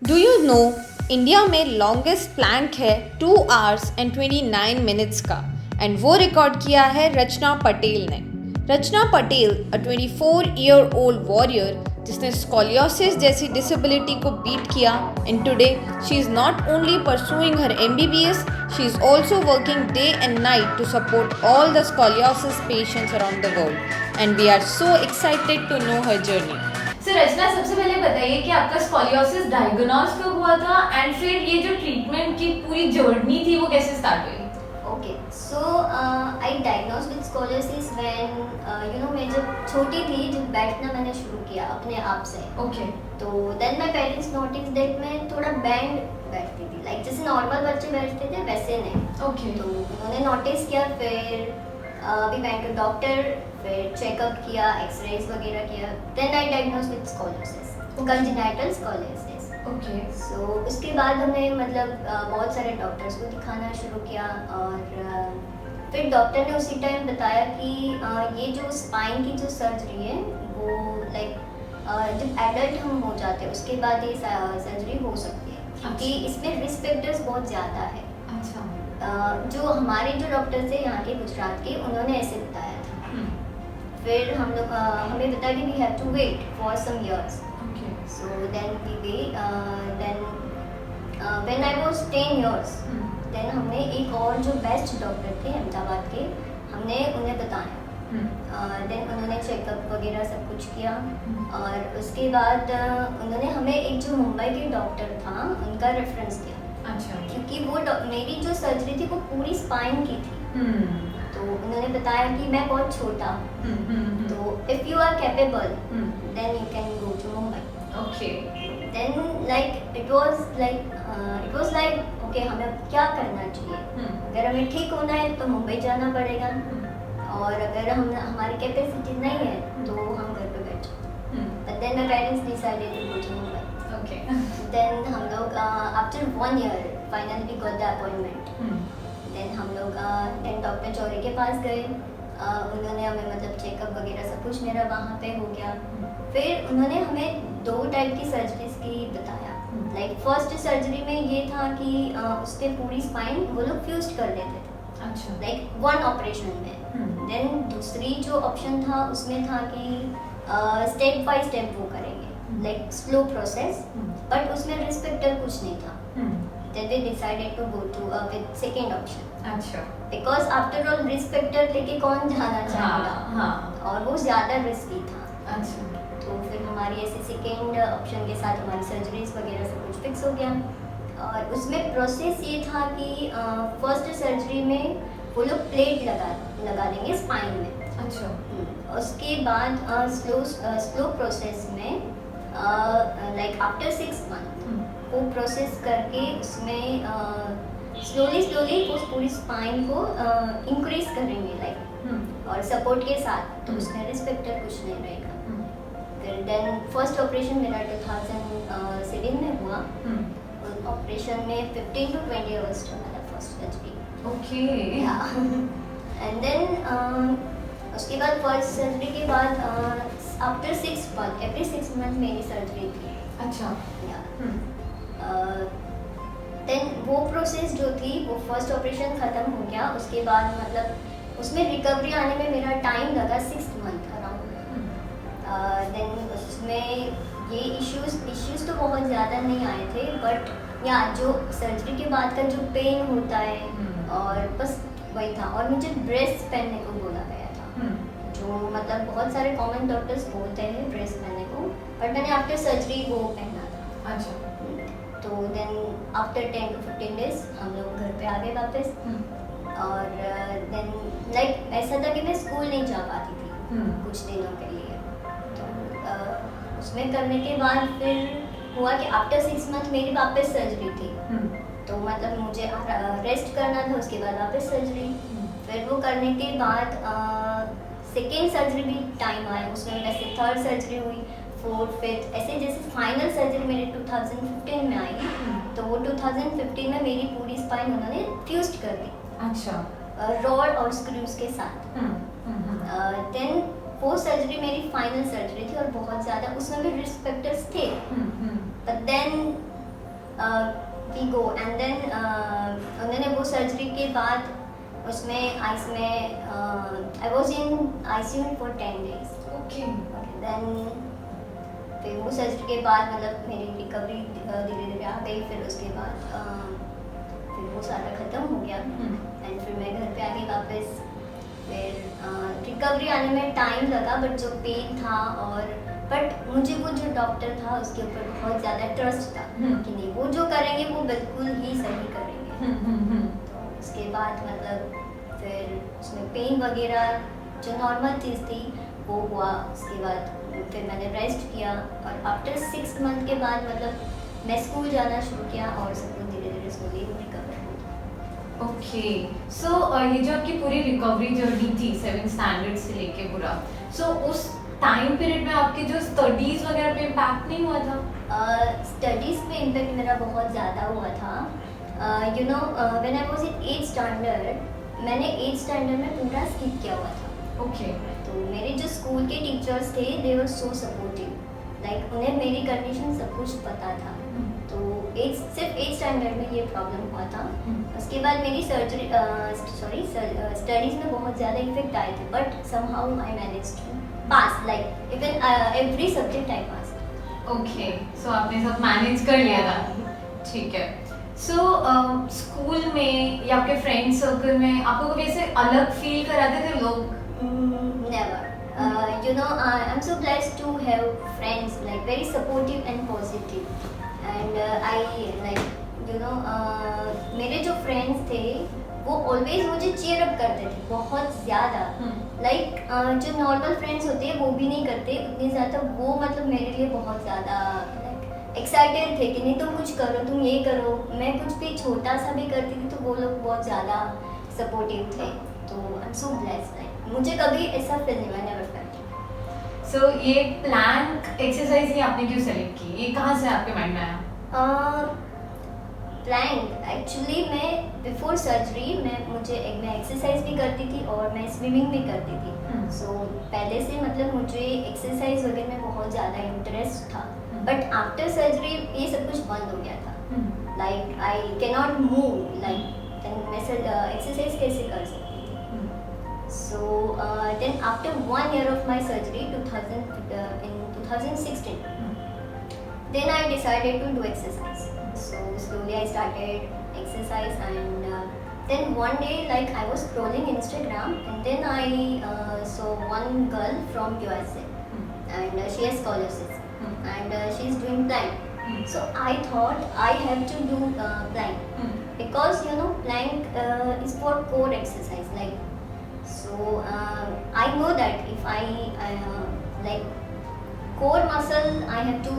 Do you know India में longest plank है 2 hours and 29 minutes का एंड वो रिकॉर्ड किया है रचना पटेल ने। Rachna Patel a 24-year-old warrior जिसने स्कोलियोसिस जैसी डिसेबिलिटी को बीट किया and today she is not only pursuing her MBBS, she is also working day and night to support all the scoliosis patients around the world and we are so excited to know her journey. Sir रचना, सबसे पहले बताइए कि आपका scoliosis diagnose कब हुआ था and फिर ये जो ट्रीटमेंट की पूरी जर्नी थी वो कैसे स्टार्ट हुई? Okay, so I diagnosed with scoliosis when मैं जब छोटी थी, जब बैठना मैंने शुरू किया अपने आप से। ओके। तो then my parents noticed that मैं थोड़ा बैंड बैठती थी, लाइक जैसे नॉर्मल बच्चे बैठते थे वैसे नहीं। ओके। तो उन्होंने नोटिस किया, फिर we went to डॉक्टर, फिर चेकअप किया, एक्सरेज वगैरह किया। then I diagnosed with scoliosis, congenital scoliosis। Okay. So उसके बाद हमने बहुत सारे डॉक्टर्स को दिखाना शुरू किया और फिर डॉक्टर ने उसी टाइम बताया कि ये जो स्पाइन की जो सर्जरी है वो जब एडल्ट हम हो जाते हैं उसके बाद ये सर्जरी हो सकती है, क्योंकि इसमें रिस्क फैक्टर्स बहुत ज़्यादा है। अच्छा। जो हमारे जो डॉक्टर थे यहाँ के गुजरात के, उन्होंने ऐसे बताया था। फिर हम लोग हमें बताया कि we have to wait for some years. So then when I was 10 years, then हमने एक और जो बेस्ट डॉक्टर थे अहमदाबाद के, हमने उन्हें बताया। then उन्होंने चेकअप वगैरह सब कुछ किया और उसके बाद उन्होंने हमें एक जो मुंबई के डॉक्टर था उनका रेफरेंस दिया। अच्छा। क्योंकि वो मेरी जो सर्जरी थी वो पूरी स्पाइन की थी। तो उन्होंने बताया कि मैं बहुत छोटा हूँ, तो if you are capable then you can go to Mumbai. Okay. then it was like okay, हमें क्या करना चाहिए? अगर हमें ठीक होना है तो मुंबई जाना पड़ेगा, और अगर हमारी कैपेसिटी नहीं है तो हम घर पे बैठ जाए। but then my parents decided to go to Mumbai। Okay. then हम लोग after 1 year finally we got the appointment। then हम लोग then डॉक्टर चौरे के पास गए। उन्होंने हमें चेकअप वगैरह सब कुछ मेरा वहाँ पे हो गया। फिर उन्होंने हमें 2 टाइप की सर्जरीज की बताया। लाइक फर्स्ट सर्जरी में ये था कि उसके पूरी स्पाइन वो लोग फ्यूज कर देते थे। अच्छा। लाइक 1 ऑपरेशन में। देन दूसरी जो ऑप्शन था उसमें था कि स्टेप बाय स्टेप वो करेंगे, लाइक स्लो प्रोसेस, बट उसमें रिस्क फैक्टर कुछ नहीं था। then we decided to go to with second option। अच्छा। because after all risk factor लेके कौन जाना चाहेगा? हाँ। और वो ज़्यादा रिस्की था। अच्छा। तो फिर हमारी ऐसे सेकेंड ऑप्शन के साथ हमारी सर्जरीज वगैरह सब कुछ फिक्स हो गया। और उसमें प्रोसेस ये था कि फर्स्ट सर्जरी में वो लोग प्लेट लगा देंगे स्पाइन में। अच्छा। उसके बाद स्लो प्रोसेस में लाइक आफ्टर 6 months वो प्रोसेस करके उसमें स्लोली उस पूरी स्पाइन को इंक्रीज करेंगे, लाइक और सपोर्ट के साथ, तो उसमें रिस्क फैक्टर कुछ नहीं रहेगा। फिर देन फर्स्ट ऑपरेशन मेरा 2007 में हुआ। ऑपरेशन में 15 to 20 hours चला था first surgery. Okay. And then उसके बाद फर्स्ट सर्जरी के बाद आफ्टर 6 months, एवरी 6 months मेरी सर्जरी थी। अच्छा। देन वो प्रोसेस जो थी वो फर्स्ट ऑपरेशन ख़त्म हो गया। उसके बाद उसमें रिकवरी आने में मेरा टाइम लगा 6 months अराउंड। देन उसमें ये इश्यूज तो बहुत ज़्यादा नहीं आए थे, बट या जो सर्जरी के बाद का जो पेन होता है और बस वही था। और मुझे ब्रेस पहनने को बोला गया था, जो बहुत सारे कॉमन डॉक्टर्स बोलते हैं ब्रेस पहनने को, बट मैंने आफ्टर सर्जरी वो पहना था। अच्छा। तो देन आफ्टर 10 to 15 days हम लोग घर पे आ गए वापस। और देन लाइक ऐसा था कि मैं स्कूल नहीं जा पाती थी कुछ दिनों के लिए। तो उसमें करने के बाद फिर हुआ कि आफ्टर 6 months मेरी वापस सर्जरी थी। तो मुझे रेस्ट करना था, उसके बाद वापस सर्जरी। फिर वो करने के बाद सेकेंड सर्जरी भी टाइम आया, उसमें वैसे थर्ड सर्जरी हुई, 4th, 5th, ऐसे जैसे फाइनल सर्जरी मेरे 2015 में आई। तो वो 2015 में मेरी पूरी स्पाइन उन्होंने फ्यूज कर दी। अच्छा। रॉड और स्क्रूज के साथ। देन वो सर्जरी मेरी फाइनल सर्जरी थी और बहुत ज़्यादा उसमें भी रिस्क फैक्टर्स थे। But then we go and then उन्होंने वो सर्जरी के बाद उसमें आइस में I was in ICU for 10 days. Okay then फिर वो सर्जरी के बाद मतलब मेरी रिकवरी धीरे धीरे आ गई. फिर उसके बाद फिर वो सारा ख़त्म हो गया एंड फिर मैं घर पे आ गई वापस. फिर रिकवरी आने में टाइम लगा बट जो पेन था और बट मुझे वो जो डॉक्टर था उसके ऊपर बहुत ज़्यादा ट्रस्ट था कि नहीं वो जो करेंगे वो बिल्कुल ही सही करेंगे. तो उसके बाद मतलब फिर उसमें पेन वगैरह जो नॉर्मल चीज़ थी वो हुआ. उसके बाद फिर मैंने रेस्ट किया और आफ्टर 6 month के बाद मतलब मैं स्कूल जाना शुरू किया और सब कुछ धीरे धीरे स्कूली रिकवर हो. ओके सो ये जो आपकी पूरी रिकवरी जर्नी थी 7th स्टैंडर्ड से लेके पूरा सो उस टाइम पीरियड में आपके जो स्टडीज वगैरह पे इम्पैक्ट नहीं हुआ था? स्टडीज़ पे इम्पैक्ट मेरा बहुत ज़्यादा हुआ था. You know when I was in 8th standard मैंने 8th स्टैंडर्ड में पूरा स्किप किया हुआ था. ओके तो मेरे जो स्कूल के टीचर्स थे दे वर सो सपोर्टिव. लाइक उन्हें मेरी कंडीशन सब कुछ पता था. तो सिर्फ 8th स्टैंडर्ड में ये प्रॉब्लम हुआ था. उसके बाद मेरी स्टडीज़ में बहुत ज़्यादा इफेक्ट आए थे but somehow I managed to pass. Like even every subject I pass. Okay so आपने सब मैनेज कर लिया था. ठीक है. सो स्कूल में या आपके फ्रेंड सर्कल में आपको कभी ऐसे अलग फील कराते थे लोग? Never. You know, I'm so blessed to have friends like very supportive and positive. And I like, you know, मेरे जो friends थे वो always मुझे cheer up करते थे बहुत ज़्यादा. Like जो normal friends होते हैं वो भी नहीं करते उतनी ज़्यादा. वो मतलब मेरे लिए बहुत ज़्यादा like excited थे कि नहीं तुम कुछ करो तुम ये करो. मैं कुछ भी छोटा सा भी करती थी तो वो लोग बहुत ज़्यादा supportive थे. तो I'm so blessed. Like मुझे कभी ऐसा फील नहीं हुआ. Never felt. सो ये प्लैंक एक्सरसाइज ही आपने क्यों सेलेक्ट की? ये कहाँ से आपके माइंड में आया? प्लैंक एक्चुअली मैं बिफोर सर्जरी मैं एक्सरसाइज भी करती थी और मैं स्विमिंग भी करती थी. सो पहले से मतलब मुझे एक्सरसाइज वगैरह में बहुत ज़्यादा इंटरेस्ट था. बट आफ्टर सर्जरी ये सब कुछ बंद हो गया था. Like I can not move. Like मैं एक्सरसाइज कैसे कर सकती थी. So then after 1 year of my surgery, in 2016, then I decided to do exercise. So slowly I started exercise and then one day like I was scrolling Instagram and then I saw one girl from USA and she has scholarships and she is doing plank. So I thought I have to do plank because you know plank is for core exercise like. So I know that if I like core muscle I have to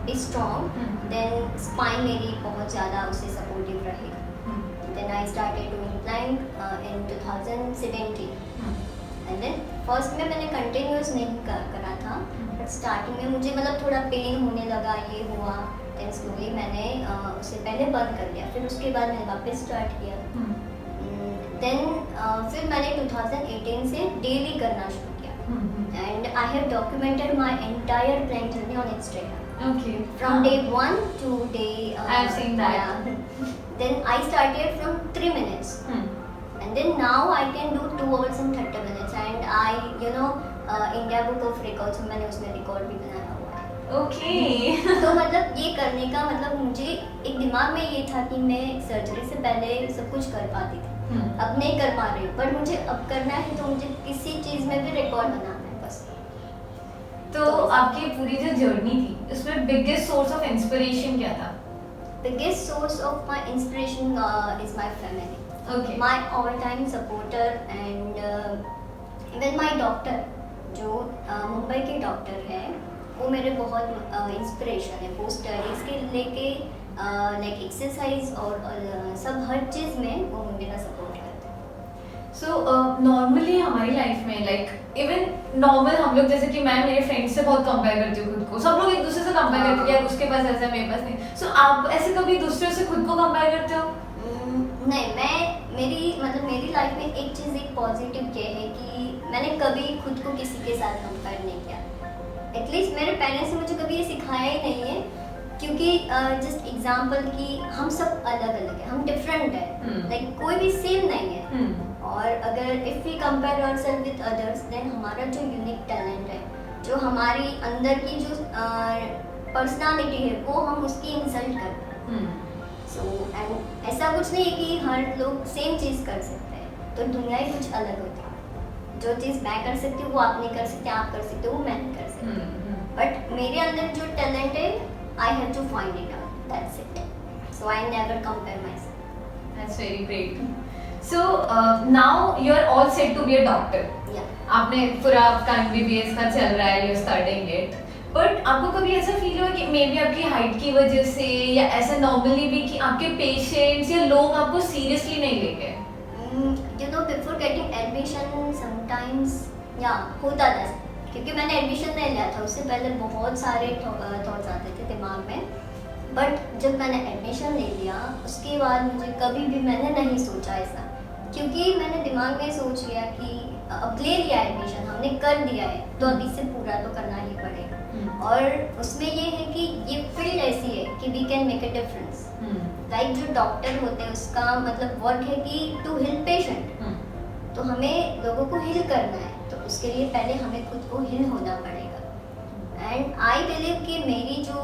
be strong. Then spine मेरी बहुत ज़्यादा उससे supportive रहेगा. Then I started doing plank in 2017. And then first में मैंने continuous नहीं करा था. But starting में मुझे मतलब थोड़ा pain होने लगा ये हुआ. Then slowly मैंने उससे पहले बंद कर दिया. फिर उसके बाद मैंने वापस start किया. देन फिर मैंने 2018 से डेली करना शुरू किया and I have documented my entire plank journey on Instagram. Okay from day 1 to day I have seen that. then I started from 3 minutes and then now I can do 2 hours and 30 minutes and I you know India Book of Records मैंने उसमें record भी बनाया हुआ है. Okay तो मतलब ये करने का मतलब मुझे एक दिमाग में ये था कि मैं सर्जरी से पहले सब कुछ कर पाती थी. अब नहीं कर पा रही हूँ पर मुझे अब करना है तो मुझे किसी चीज़ में भी रिकॉर्ड बनाना है बस. तो आपकी पूरी जो जर्नी थी उसमें बिगेस्ट सोर्स ऑफ इंस्पिरेशन क्या था? Biggest source of my inspiration is my family. Okay. My all time supporter and even my doctor जो मुंबई के डॉक्टर हैं वो मेरे बहुत इंस्पिरेशन है. वो स्टडीज़ के लेके लाइक एक्सरसाइज और सब हर चीज़ में वो मेरा सपोर्ट करते हैं. सो नॉर्मली हमारी लाइफ में लाइक इवन नॉर्मल हम लोग जैसे कि मैं मेरे फ्रेंड्स से बहुत कंपेयर करती हूँ खुद को. सब लोग एक दूसरे से कंपेयर करते हैं कि यार उसके पास ऐसा है मेरे पास नहीं. सो आप ऐसे कभी दूसरे से खुद को कंपेयर करते हो? नहीं मेरी लाइफ में एक चीज़ एक पॉजिटिव ये है कि मैंने कभी खुद को किसी के साथ कंपेयर नहीं किया. एटलीस्ट मेरे पेरेंट्स ने मुझे कभी ये सिखाया ही नहीं है क्योंकि जस्ट एग्जांपल कि हम सब अलग अलग हैं, हम डिफरेंट हैं, लाइक कोई भी सेम नहीं है। और अगर if we compare ourselves with others then हमारा जो यूनिक टैलेंट है, जो हमारी अंदर की जो पर्सनालिटी है, वो हम उसकी इंसल्ट करते हैं। सो एंड ऐसा कुछ नहीं है कि हर लोग सेम चीज़ कर सकते हैं, तो दुनिया ही कुछ अलग होती है। जो चीज़ मैं कर सकती हूँ वो आप नहीं कर सकते, आप कर सकते हो वो मैं नहीं कर सकती। बट मेरे अंदर जो टैलेंट है I have to find it out. That's it. So I never compare myself. That's very great. So now you are all set to be a doctor. Yeah. आपने पूरा आपका MBBS का चल रहा है, you're studying it. But आपको कभी ऐसा फील हुआ कि मे बी आपकी हाइट की वजह से या ऐसा नॉर्मली भी कि आपके पेशेंट्स या लोग आपको सीरियसली नहीं ले गए? You know, before getting admission, sometimes होता था, क्योंकि मैंने एडमिशन नहीं लिया था, उससे पहले बहुत सारे थॉट्स आते थे दिमाग में। बट जब मैंने एडमिशन ले लिया उसके बाद मुझे कभी भी मैंने नहीं सोचा ऐसा, क्योंकि मैंने दिमाग में सोच लिया कि अब ले लिया एडमिशन, हमने कर दिया है तो अब इससे पूरा तो करना ही पड़ेगा। और उसमें ये है कि ये फील्ड ऐसी है कि we can make a difference. Like जो डॉक्टर होते हैं उसका मतलब वर्क है कि टू हेल्प पेशेंट, तो हमें लोगों को हील करना है, तो उसके लिए पहले हमें खुद को हील होना पड़ेगा। एंड आई बिलीव कि मेरी जो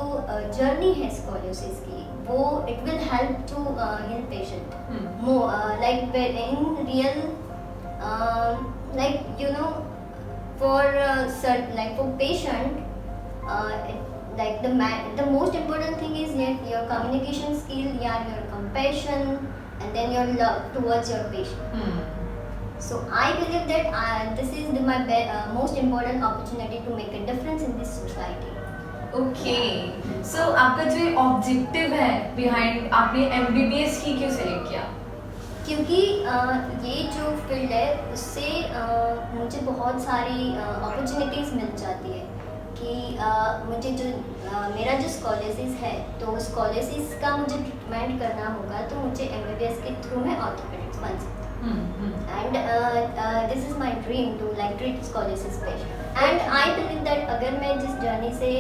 जर्नी है स्कोलियोसिस की, वो it will help to heal patient like in real, like you know for patient, like the most important thing is your communication skill, your compassion, and then your love towards your patient. So I believe that this is my most important opportunity to make a difference in this society. Okay. So आपका जो objective है behind आपने MBBS की क्यों select किया? क्योंकि ये जो फील्ड है उससे मुझे बहुत सारी अपॉर्चुनिटीज़ मिल जाती है कि मुझे जो मेरा जो स्कॉलरशिप है, तो उस स्कॉलरशिप का मुझे ट्रीटमेंट करना होगा, तो मुझे MBBS के थ्रू में ऑर्थोपेडिक्स बन सकती हूँ। And this is my dream to like treat scholarship patient. And I believe that अगर मैं जिस जर्नी से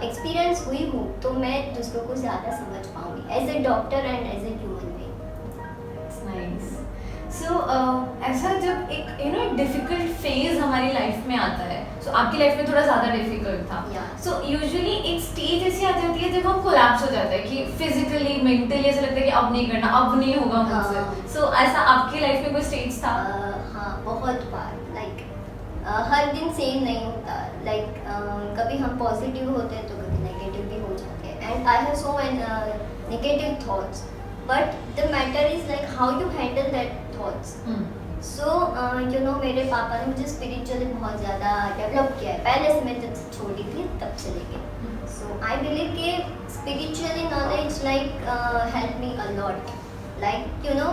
एक्सपीरियंस हुई हूँ तो मैं दूसरों को ज़्यादा समझ पाऊँगी as a doctor and as a human being. Nice. So ऐसा जब एक डिफिकल्ट फेज हमारी लाइफ में आता है, सो आपकी लाइफ में थोड़ा ज़्यादा डिफिकल्ट था, सो यूजुअली एक स्टेज ऐसी आ जाती है जब हम कोलैप्स हो जाता है कि फिजिकली मेंटली ऐसा लगता है कि अब नहीं करना, अब नहीं होगा मुझसे। सो ऐसा आपकी लाइफ में कोई स्टेज था? हाँ, बहुत बार। लाइक हर दिन सेम नहीं होता, लाइक कभी हम पॉजिटिव होते हैं तो कभी नेगेटिव भी हो जाते हैं। And I have so many negative thoughts, but the matter is like how you handle that thoughts. So you know, मेरे पापा ने मुझे स्पिरिचुअली बहुत ज़्यादा डेवलप किया है, पहले से मैं जब छोटी थी तब से लेके। सो आई बिलीव कि spiritually knowledge like help me a lot. Like you know,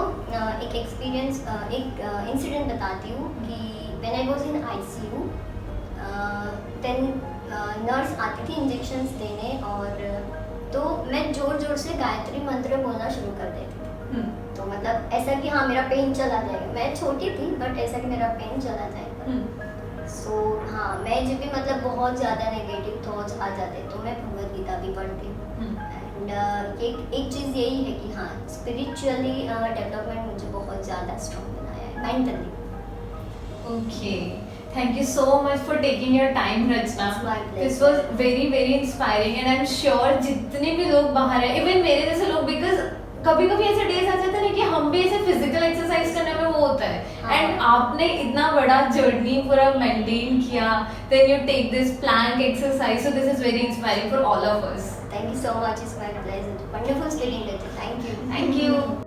एक एक्सपीरियंस, एक इंसिडेंट बताती हूँ कि when I was in ICU, then nurse आती थी इंजेक्शंस देने, और तो मैं ज़ोर ज़ोर से गायत्री मंत्र बोलना शुरू कर देती थी। तो मतलब ऐसा कि हाँ मेरा पेन चला जाएगा, मैं छोटी थी बट ऐसा कि मेरा पेन चला जाएगा। सो हाँ, मैं जब भी मतलब बहुत ज़्यादा नेगेटिव थॉट्स आ जाते तो मैं भगवद गीता भी पढ़ती हूँ। एंड एक चीज़ यही है कि हाँ, स्पिरिचुअली डेवलपमेंट मुझे बहुत ज़्यादा स्ट्रॉन्ग बनाया है mentally. Okay. Thank you so much for taking your time, Rachna. It's my pleasure. This was very very inspiring and I'm sure जितने भी लोग बाहर हैं, even मेरे जैसे लोग, because कभी कभी ऐसे डेज आ जाते हैं ना कि हम भी ऐसे फिजिकल एक्सरसाइज करने में वो होता है, एंड आपने इतना बड़ा जर्नी पूरा मेंटेन किया, then you take this plank exercise, so this is very inspiring for all of us. Thank you so much. It's my pleasure. Wonderful speaking with you. Thank you. Thank you.